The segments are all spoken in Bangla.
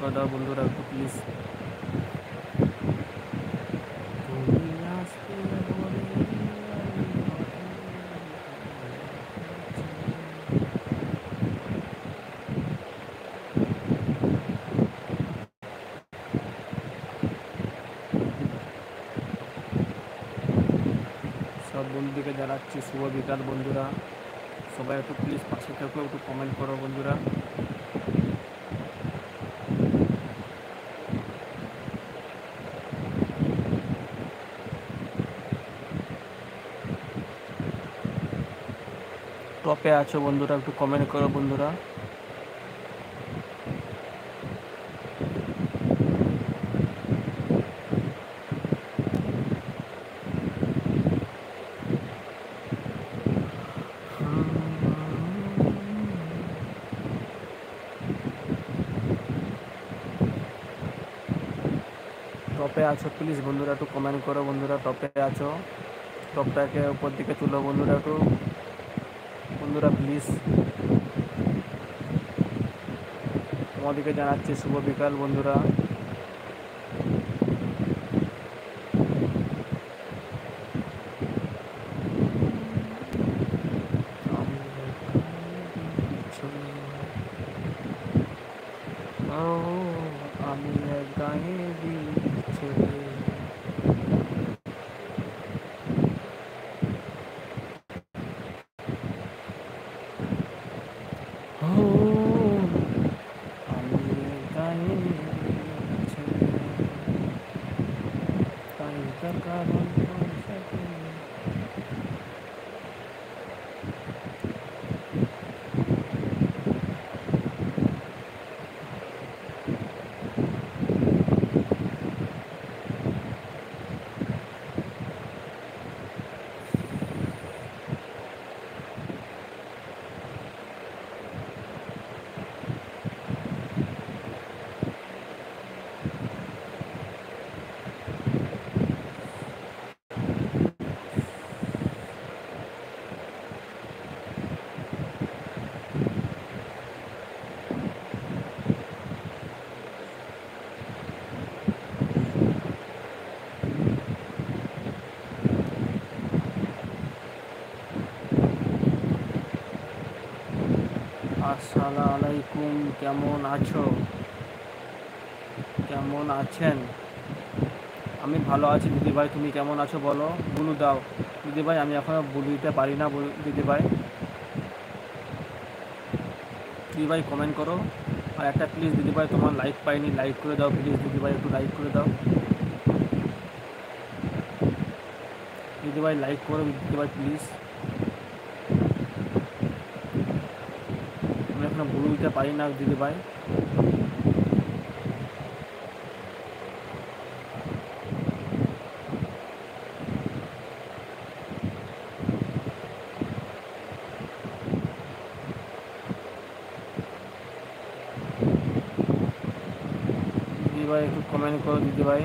করে দাও বন্ধুরা একটু প্লিজ। সব বন্ধুকে জানাচ্ছি শুভ বিকাল বন্ধুরা, সবাই একটু প্লিজ পাশে থেকেও একটু কমেন্ট করো বন্ধুরা। টপে আছো বন্ধুরা, একটু কমেন্ট করো বন্ধুরা। টপে আছো প্লিজ বন্ধুরা, একটু কমেন্ট করো বন্ধুরা। টপে আছো, টপটাকে উপর দিকে তুলো বন্ধুরা একটু, বন্ধুরা প্লিজ। তোমাদেরকে জানাচ্ছি শুভ বিকাল বন্ধুরা। আমি এক গায়ে দিচ্ছে আসসালামু আলাইকুম, কেমন আছো, কেমন আছেন? আমি ভালো আছি দিদিভাই, তুমি কেমন আছো বলো। বুলু দাও দিদিভাই, আমি এখনও বুলু দিতে পারি না দিদিভাই। দিদিভাই কমেন্ট করো, আর একটা প্লিজ দিদিভাই, তোমার লাইক পাইনি, লাইক করে দাও প্লিজ দিদিভাই, একটু লাইক করে দাও দিদিভাই, লাইক করো দিদিভাই প্লিজ। আমি এখনও বুলু দিতে পারি না দিদিভাই। দিদিভাই একটু কমেন্ট করো দিদিভাই।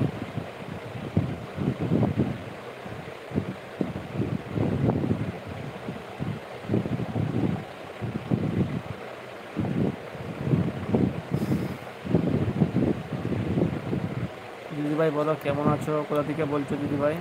দিদিভাই বলো কেমন আছো, কোথা থেকে বলছো দিদিভাই?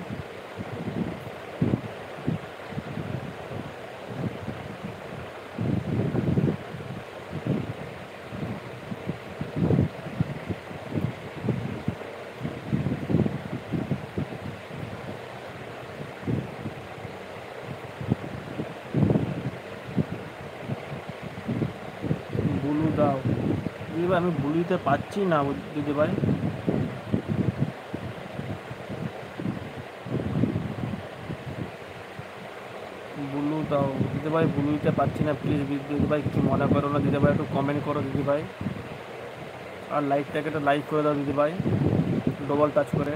বুলু দাও দিদিভাই, আমি বুলু দিতে পারছি না দিদিভাই। বুলু দাও দিদিভাই, বুলু দিতে পারছি না প্লিজ দিদিভাই, কিছু মনে করো না দিদিভাই, একটু কমেন্ট করো দিদিভাই, আর লাইকটাকে একটু লাইক করে দাও দিদিভাই, ডবল টাচ করে।